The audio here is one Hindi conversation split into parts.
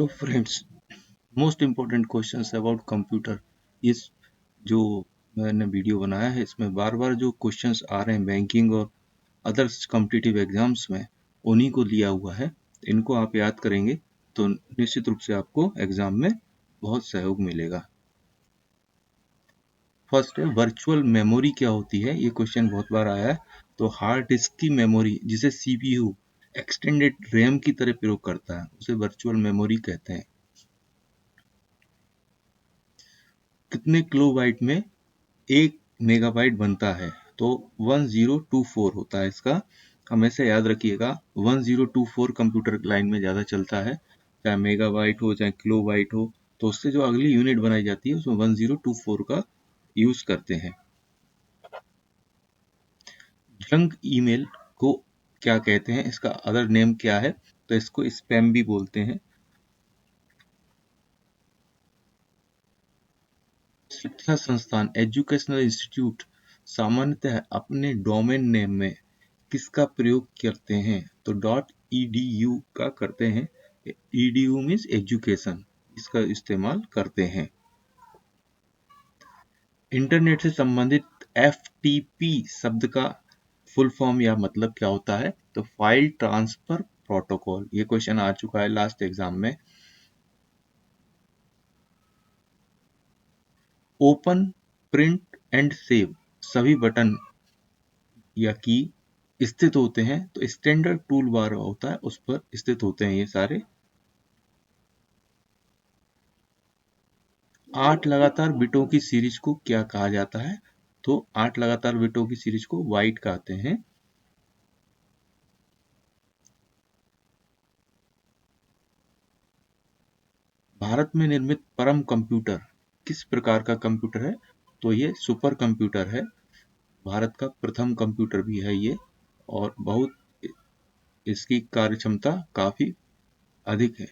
Hello friends, most important questions about computer. इस जो मैंने वीडियो बनाया है इसमें बार बार जो क्वेश्चंस आ रहे हैं बैंकिंग और अदर्स कॉम्पिटिटिव एग्जाम्स में, उन्हीं को लिया हुआ है। इनको आप याद करेंगे तो निश्चित रूप से आपको एग्जाम में बहुत सहयोग मिलेगा। फर्स्ट है वर्चुअल मेमोरी क्या होती है, ये क्वेश्चन बहुत बार आया है। तो हार्ड डिस्क की मेमोरी जिसे सीपीयू एक्सटेंडेड रैम की तरह प्रयोग करता है उसे वर्चुअल मेमोरी कहते हैं। कितने किलोबाइट में 1 मेगाबाइट बनता है? तो 1024 होता है इसका। हमेशा याद रखिएगा 1024 कंप्यूटर लाइन में ज़्यादा चलता है, चाहे मेगाबाइट हो चाहे किलोबाइट हो। तो उससे जो अगली यूनिट बनाई जाती है उसमें 1024 का यूज करते हैं। जंक ईमेल को क्या कहते हैं, इसका अदर नेम क्या है? तो इसको स्पैम भी बोलते हैं। शिक्षा संस्थान एजुकेशनल इंस्टीट्यूट सामान्यतः अपने डोमेन नेम में किसका प्रयोग करते हैं? तो .edu का करते हैं। edu मीन्स एजुकेशन, इसका इस्तेमाल करते हैं। इंटरनेट से संबंधित FTP शब्द का फुल फॉर्म या मतलब क्या होता है? तो फाइल ट्रांसफर प्रोटोकॉल। ये क्वेश्चन आ चुका है लास्ट एग्जाम में। ओपन, प्रिंट एंड सेव सभी बटन या की स्थित होते हैं तो स्टैंडर्ड टूल बार होता है उस पर स्थित होते हैं ये सारे। 8 लगातार बिटों की सीरीज को क्या कहा जाता है? तो 8 लगातार बिटों की सीरीज को बाइट कहते हैं। भारत में निर्मित परम कंप्यूटर किस प्रकार का कंप्यूटर है? तो ये सुपर कंप्यूटर है। भारत का प्रथम कंप्यूटर भी है ये, और बहुत इसकी कार्यक्षमता काफी अधिक है।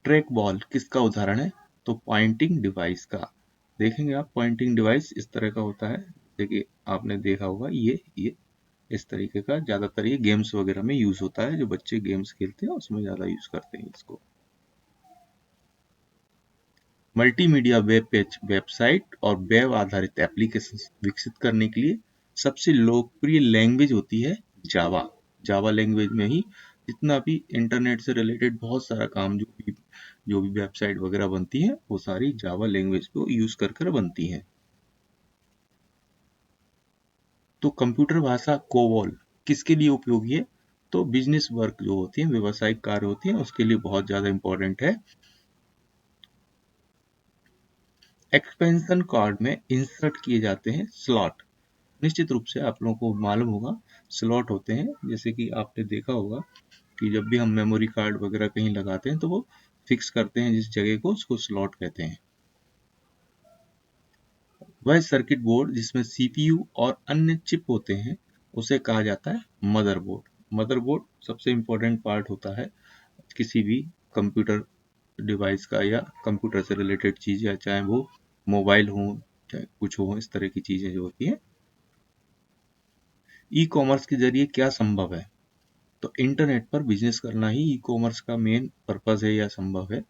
ट्रैक बॉल किसका उदाहरण है? तो पॉइंटिंग डिवाइस का। देखेंगे आप पॉइंटिंग डिवाइस इस तरह का होता है, देखिए आपने देखा होगा ये इस तरीके का। ज्यादातर ये गेम्स वगैरह में यूज होता है, जो बच्चे गेम्स खेलते हैं उसमें ज्यादा यूज करते हैं इसको। मल्टीमीडिया वेब पेज, वेबसाइट और वेब आधारित एप्लीकेशन विकसित करने के लिए सबसे लोकप्रिय लैंग्वेज होती है जावा। जावा लैंग्वेज में ही जितना भी इंटरनेट से रिलेटेड बहुत सारा काम, जो भी वेबसाइट वगैरह बनती है वो सारी जावा लैंग्वेज को यूज कर कर बनती है। तो कंप्यूटर भाषा कोबोल किसके लिए उपयोगी है? तो बिजनेस वर्क जो होती है, व्यवसायिक कार्य होती है, उसके लिए बहुत ज्यादा इंपॉर्टेंट है। एक्सपेंशन कार्ड में इंसर्ट किए जाते हैं स्लॉट। निश्चित रूप से आप लोगों को मालूम होगा स्लॉट होते हैं, जैसे कि आपने देखा होगा कि जब भी हम मेमोरी कार्ड वगैरह कहीं लगाते हैं तो वो फिक्स करते हैं जिस जगह को, उसको स्लॉट कहते हैं। वह सर्किट बोर्ड जिसमें सीपीयू और अन्य चिप होते हैं उसे कहा जाता है मदरबोर्ड। मदरबोर्ड सबसे इंपॉर्टेंट पार्ट होता है किसी भी कंप्यूटर डिवाइस का, या कंप्यूटर से रिलेटेड चीज, या चाहे वो मोबाइल हो चाहे कुछ हो, इस तरह की चीजें जो होती है। ई कॉमर्स के जरिए क्या संभव है? तो इंटरनेट पर बिजनेस करना ही ई कॉमर्स का मेन पर्पस है या संभव है।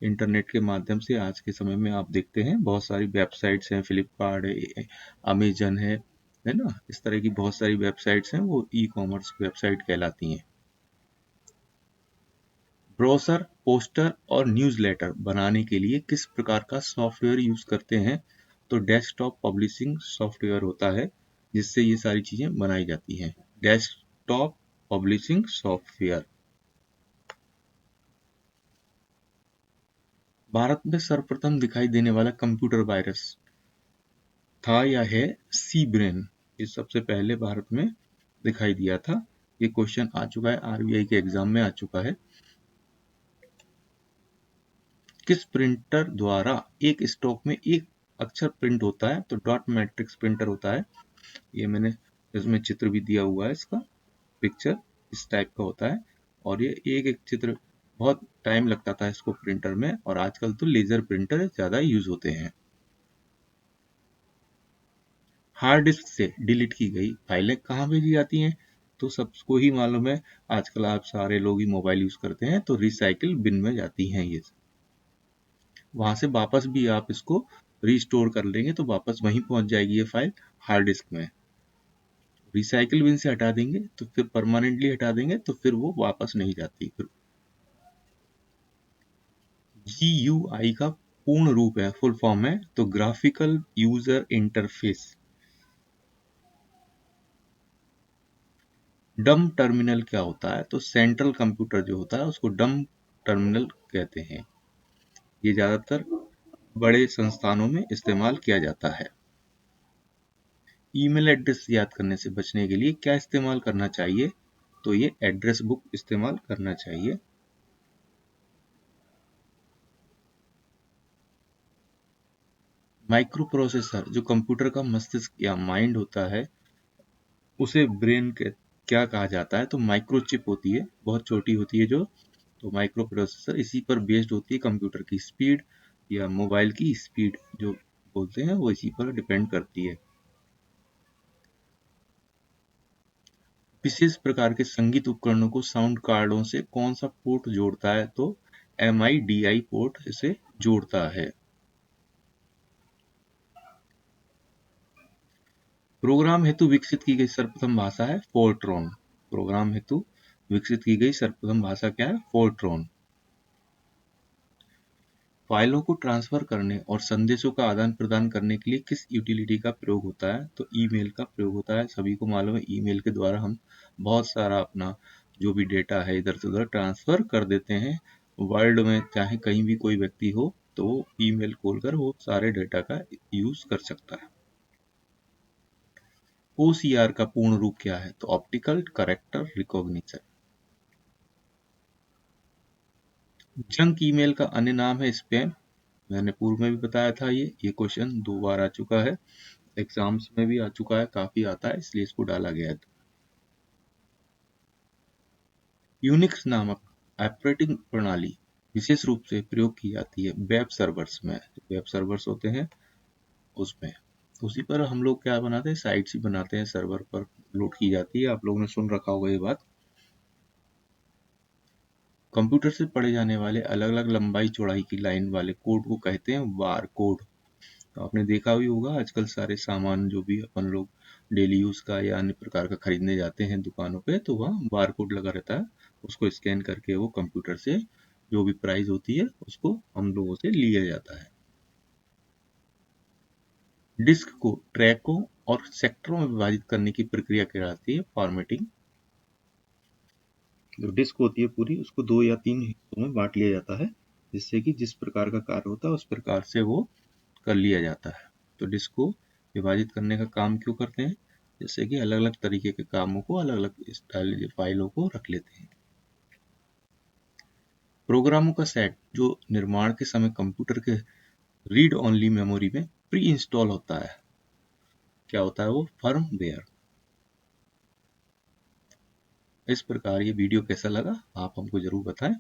इंटरनेट के माध्यम से आज के समय में आप देखते हैं बहुत सारी वेबसाइट्स हैं, फ्लिपकार्ट है, अमेजन है ना, इस तरह की बहुत सारी वेबसाइट्स हैं, वो ई कॉमर्स वेबसाइट कहलाती हैं। ब्रोशर, पोस्टर और न्यूज़लेटर बनाने के लिए किस प्रकार का सॉफ्टवेयर यूज करते हैं? तो डेस्कटॉप पब्लिशिंग सॉफ्टवेयर होता है जिससे ये सारी चीजें बनाई जाती हैं। Desktop publishing software. भारत में सर्वप्रथम दिखाई देने वाला कंप्यूटर वायरस था या है सी ब्रेन। ये सबसे पहले भारत में दिखाई दिया था। ये क्वेश्चन आ चुका है, आरबीआई के एग्जाम में आ चुका है। किस प्रिंटर द्वारा एक स्टॉक में एक अक्षर प्रिंट होता है? तो डॉट मैट्रिक्स प्रिंटर होता है। ये मैंने इसमें चित्र भी दिया हुआ है, इसका पिक्चर इस टाइप का होता है, और ये एक एक चित्र बहुत टाइम लगता था इसको प्रिंटर में, और आजकल तो लेजर प्रिंटर ज्यादा यूज होते हैं। हार्ड डिस्क से डिलीट की गई फाइलें कहाँ भेजी जाती हैं? तो सबको ही मालूम है, आजकल आप सारे लोग ही मोबाइल यूज करते हैं, तो रिसाइकिल बिन में जाती हैं ये। वहां से वापस भी आप इसको रिस्टोर कर लेंगे तो वापस वहीं पहुंच जाएगी ये फाइल हार्ड डिस्क में। रिसाइकिल बिन से हटा देंगे तो फिर परमानेंटली हटा देंगे तो फिर वो वापस नहीं जाती। फिर GUI का पूर्ण रूप है, फुल फॉर्म है, तो ग्राफिकल यूजर इंटरफेस। डम टर्मिनल क्या होता है? तो सेंट्रल कंप्यूटर जो होता है उसको डम टर्मिनल कहते हैं। ये ज्यादातर बड़े संस्थानों में इस्तेमाल किया जाता है। ईमेल एड्रेस याद करने से बचने के लिए क्या इस्तेमाल करना चाहिए? तो ये एड्रेस बुक इस्तेमाल करना चाहिए। माइक्रो प्रोसेसर जो कंप्यूटर का मस्तिष्क या माइंड होता है, उसे ब्रेन के क्या कहा जाता है? तो माइक्रोचिप होती है, बहुत छोटी होती है जो। तो माइक्रो प्रोसेसर इसी पर बेस्ड होती है। कंप्यूटर की स्पीड या मोबाइल की स्पीड जो बोलते हैं वो इसी पर डिपेंड करती है। विशेष प्रकार के संगीत उपकरणों को साउंड कार्डों से कौन सा पोर्ट जोड़ता है? तो MIDI पोर्ट इसे जोड़ता है। प्रोग्राम हेतु विकसित की गई सर्वप्रथम भाषा है फोर्ट्रॉन। प्रोग्राम हेतु विकसित की गई सर्वप्रथम भाषा क्या है? फोर्ट्रॉन। फाइलों को ट्रांसफर करने और संदेशों का आदान प्रदान करने के लिए किस यूटिलिटी का प्रयोग होता है? तो ईमेल का प्रयोग होता है। सभी को मालूम है ईमेल के द्वारा हम बहुत सारा अपना जो भी डेटा है इधर से उधर ट्रांसफर कर देते हैं। वर्ल्ड में चाहे कहीं भी कोई व्यक्ति हो तो वो ईमेल खोलकर वो सारे डेटा का यूज कर सकता है। OCR का पूर्ण रूप क्या है? तो optical character recognition. Junk email का अन्य नाम है स्पैम। मैंने पूर्व में भी बताया था, ये क्वेश्चन 2 बार आ चुका है, एग्जाम्स में भी आ चुका है, काफी आता है इसलिए इसको डाला गया है। यूनिक्स नामक ऑपरेटिंग प्रणाली विशेष रूप से प्रयोग की जाती है वेब सर्वर्स में। वेब सर्वर्स होते हैं उसमें, उसी पर हम लोग क्या बनाते हैं, साइट्स ही बनाते हैं, सर्वर पर लोड की जाती है। आप लोगों ने सुन रखा होगा ये बात। कंप्यूटर से पढ़े जाने वाले अलग अलग लंबाई चौड़ाई की लाइन वाले कोड को कहते हैं बार कोड। तो आपने देखा भी होगा आजकल सारे सामान जो भी अपन लोग डेली यूज का या अन्य प्रकार का खरीदने जाते हैं दुकानों पे, तो वहाँ बार कोड लगा रहता है, उसको स्कैन करके वो कंप्यूटर से जो भी प्राइस होती है उसको हम लोगों से लिया जाता है। डिस्क को ट्रैकों और सेक्टरों में विभाजित करने की प्रक्रिया कहलाती है फॉर्मेटिंग। जो डिस्क होती है पूरी उसको 2 या 3 हिस्सों में बांट लिया जाता है, जिससे कि जिस प्रकार का कार्य होता है उस प्रकार से वो कर लिया जाता है। तो डिस्क को विभाजित करने का काम क्यों करते हैं? जैसे कि अलग अलग तरीके के कामों को अलग अलग स्टाइल फाइलों को रख लेते हैं। प्रोग्रामों का सेट जो निर्माण के समय कंप्यूटर के रीड ओनली मेमोरी में प्री इंस्टॉल होता है, क्या होता है वो? फर्मवेयर। इस प्रकार ये वीडियो कैसा लगा आप हमको जरूर बताएं।